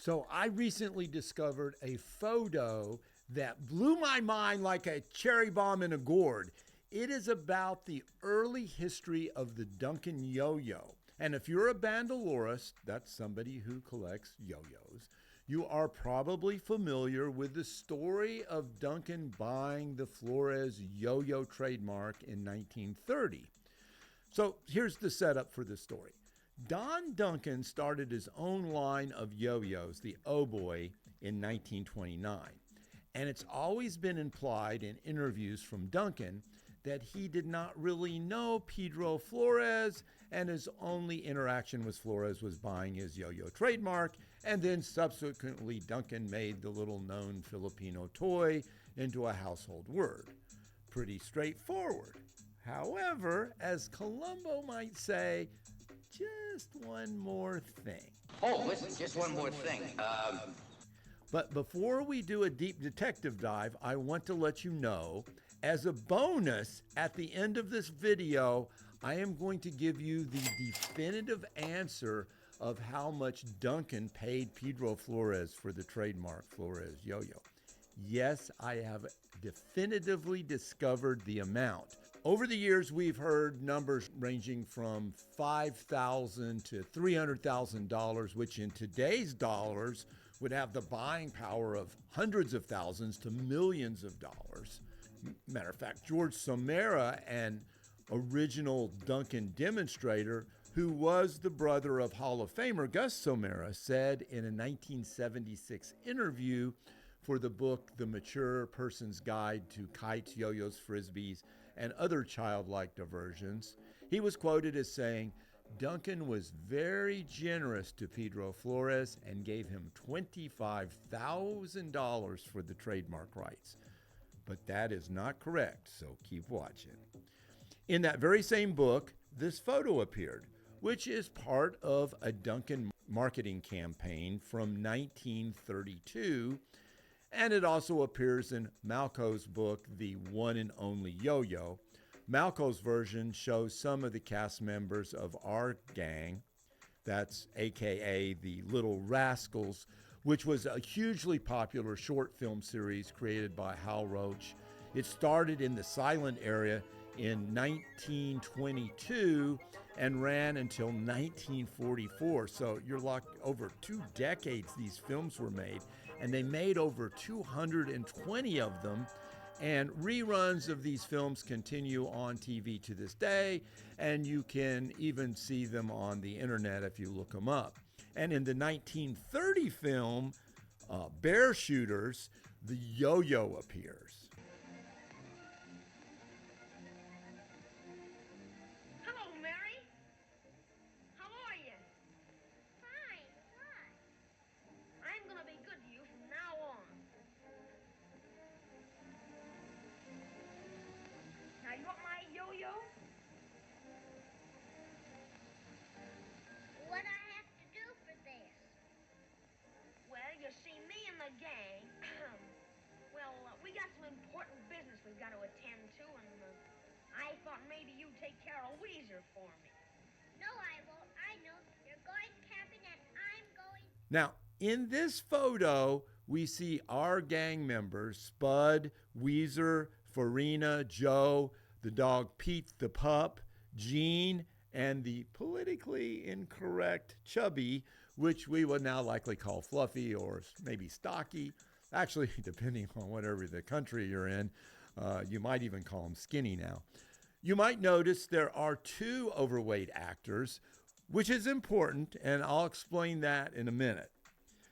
So I recently discovered a photo that blew my mind like a cherry bomb in a gourd. It is about the early history of the Duncan yo-yo. And if you're a Bandalorist, that's somebody who collects yo-yos, you are probably familiar with the story of Duncan buying the Flores Yo-Yo trademark in 1930. So here's the setup for the story. Don Duncan started his own line of yo-yos, the O-Boy, in 1929. And it's always been implied in interviews from Duncan that he did not really know Pedro Flores, and his only interaction with Flores was buying his yo-yo trademark, and then subsequently Duncan made the little known Filipino toy into a household word. Pretty straightforward. However, as Columbo might say, just one more thing. Oh, listen, just one more thing. But before we do a deep detective dive, I want to let you know, as a bonus, at the end of this video, I am going to give you the definitive answer of how much Duncan paid Pedro Flores for the trademark Flores Yo-Yo. Yes, I have definitively discovered the amount. Over the years, we've heard numbers ranging from $5,000 to $300,000, which in today's dollars would have the buying power of hundreds of thousands to millions of dollars. Matter of fact, George Somera, an original Duncan demonstrator, who was the brother of Hall of Famer Gus Somera, said in a 1976 interview for the book The Mature Person's Guide to Kites, Yo-Yos, Frisbees, and Other Childlike Diversions, he was quoted as saying, Duncan was very generous to Pedro Flores and gave him $25,000 for the trademark rights. But that is not correct, so keep watching. In that very same book, this photo appeared, which is part of a Duncan marketing campaign from 1932, and it also appears in Malco's book, The One and Only Yo-Yo. Malco's version shows some of the cast members of Our Gang, that's AKA the Little Rascals, which was a hugely popular short film series created by Hal Roach. It started in the silent era in 1922 and ran until 1944. So you're like over 2 decades these films were made, and they made over 220 of them. And reruns of these films continue on TV to this day, and you can even see them on the internet if you look them up. And in the 1930 film, Bear Shooters, the yo-yo appears. Hello, Mary. How are you? Fine. What? I'm going to be good to you from now on. Now, you want my yo-yo? What I have to do for this? Well, you see, me and the gang, we got some important business we've got to attend to, and I thought maybe you'd take care of Weezer for me. No, I won't. I know. You're going camping and I'm going... Now, in this photo, we see our gang members, Spud, Weezer, Farina, Joe, the dog Pete the pup, Gene, and the politically incorrect Chubby, which we would now likely call Fluffy or maybe Stocky. Actually, depending on whatever the country you're in, you might even call him Skinny now. You might notice there are 2 overweight actors, which is important, and I'll explain that in a minute.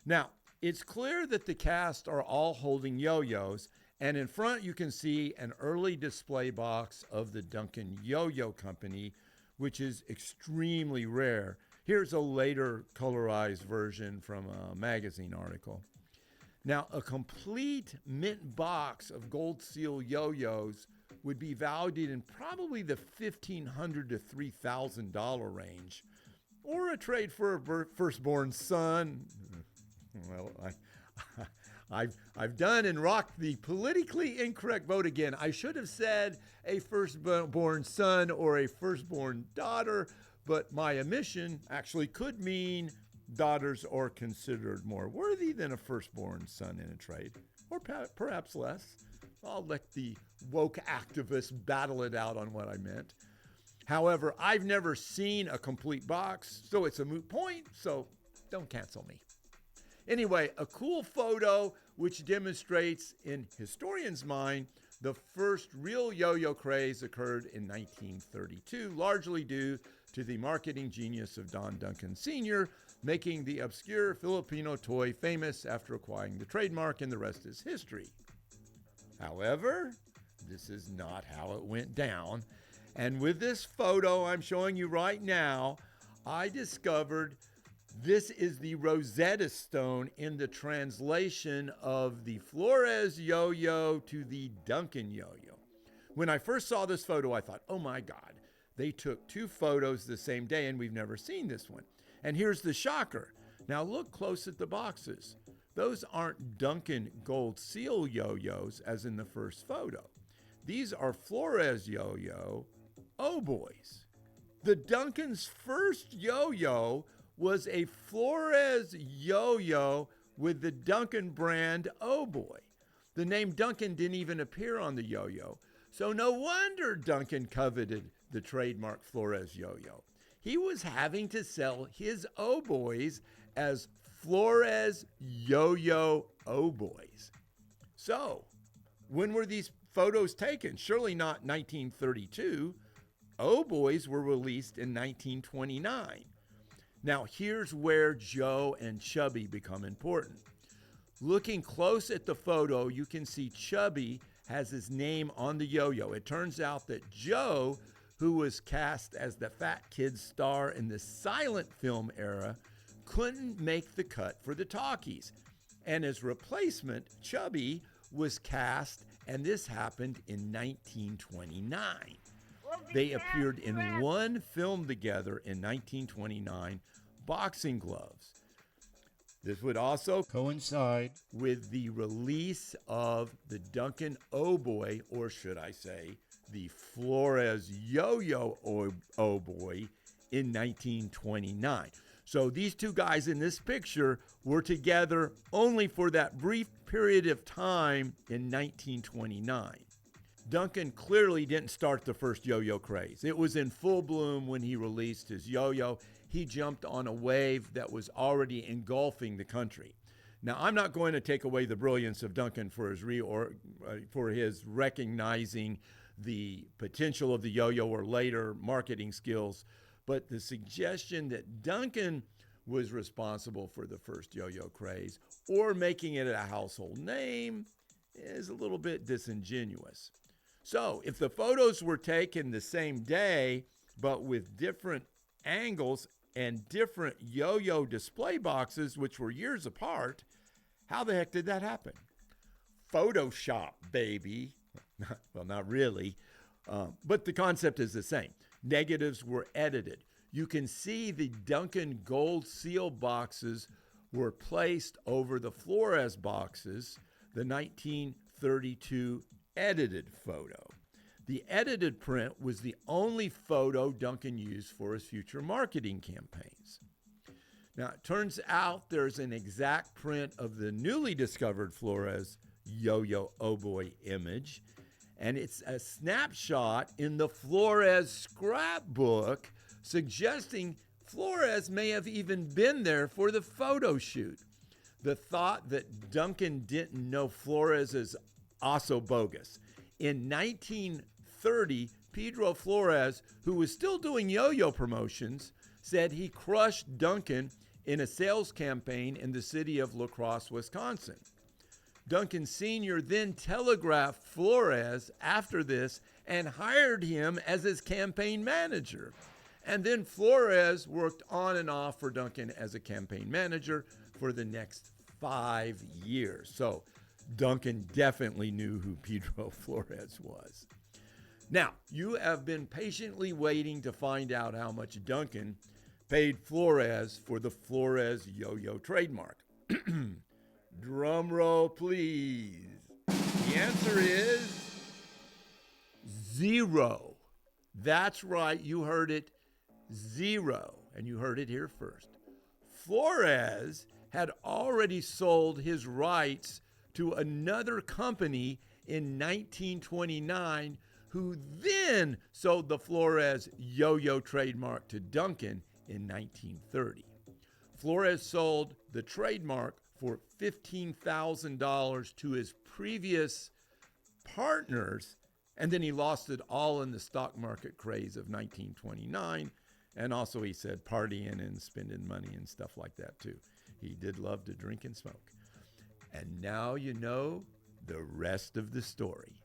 Now, it's clear that the cast are all holding yo-yos, and in front you can see an early display box of the Duncan Yo-Yo Company, which is extremely rare. Here's a later colorized version from a magazine article. Now, a complete mint box of Gold Seal yo-yos would be valued in probably the $1,500 to $3,000 range, or a trade for a firstborn son. Well, I've done and rocked the politically incorrect vote again. I should have said a firstborn son or a firstborn daughter, but my omission actually could mean daughters are considered more worthy than a firstborn son in a trade, or perhaps less. I'll let the woke activists battle it out on what I meant. However, I've never seen a complete box, so it's a moot point, so don't cancel me. Anyway, a cool photo which demonstrates, in historians' mind, the first real yo-yo craze occurred in 1932, largely due to the marketing genius of Don Duncan Sr., making the obscure Filipino toy famous after acquiring the trademark, and the rest is history. However, this is not how it went down. And with this photo I'm showing you right now, I discovered this is the Rosetta Stone in the translation of the Flores Yo-Yo to the Duncan Yo-Yo. When I first saw this photo, I thought, oh my God, they took two photos the same day and we've never seen this one. And here's the shocker. Now look close at the boxes. Those aren't Duncan Gold Seal yo-yos as in the first photo. These are Flores Yo-Yo O-Boys. The Duncan's first yo-yo was a Flores yo-yo with the Duncan brand O-Boy. The name Duncan didn't even appear on the yo-yo, so no wonder Duncan coveted the trademark Flores yo-yo. He was having to sell his O-Boys as Flores Yo-Yo O-Boys. So, when were these photos taken? Surely not 1932. O-Boys were released in 1929. Now, here's where Joe and Chubby become important. Looking close at the photo, you can see Chubby has his name on the yo-yo. It turns out that Joe, who was cast as the fat kid star in the silent film era, couldn't make the cut for the talkies. And his replacement, Chubby, was cast, and this happened in 1929. They appeared in one film together in 1929, Boxing Gloves. This would also coincide with the release of the Duncan O-Boy, or should I say, the Flores Yo-Yo O-Boy in 1929. So these two guys in this picture were together only for that brief period of time in 1929. Duncan clearly didn't start the first yo-yo craze. It was in full bloom when he released his yo-yo. He jumped on a wave that was already engulfing the country. Now, I'm not going to take away the brilliance of Duncan for his recognizing the potential of the yo-yo or later marketing skills, but the suggestion that Duncan was responsible for the first yo-yo craze or making it a household name is a little bit disingenuous. So if the photos were taken the same day, but with different angles and different yo-yo display boxes, which were years apart, how the heck did that happen? Photoshop, baby. Well, not really, but the concept is the same. Negatives were edited. You can see the Duncan Gold Seal boxes were placed over the Flores boxes, the 1932 edited photo. The edited print was the only photo Duncan used for his future marketing campaigns. Now, it turns out there's an exact print of the newly discovered Flores Yo-Yo O-Boy image, and it's a snapshot in the Flores scrapbook, suggesting Flores may have even been there for the photo shoot. The thought that Duncan didn't know Flores is also bogus. In 1930, Pedro Flores, who was still doing yo-yo promotions, said he crushed Duncan in a sales campaign in the city of La Crosse, Wisconsin. Duncan Sr. then telegraphed Flores after this and hired him as his campaign manager. And then Flores worked on and off for Duncan as a campaign manager for the next 5 years. So Duncan definitely knew who Pedro Flores was. Now, you have been patiently waiting to find out how much Duncan paid Flores for the Flores Yo-Yo trademark. Drum roll, please. The answer is zero. That's right, you heard it, zero. And you heard it here first. Flores had already sold his rights to another company in 1929, who then sold the Flores Yo-Yo trademark to Duncan in 1930. Flores sold the trademark for $15,000 to his previous partners, and then he lost it all in the stock market craze of 1929. And also, he said, partying and spending money and stuff like that, too. He did love to drink and smoke. And now you know the rest of the story.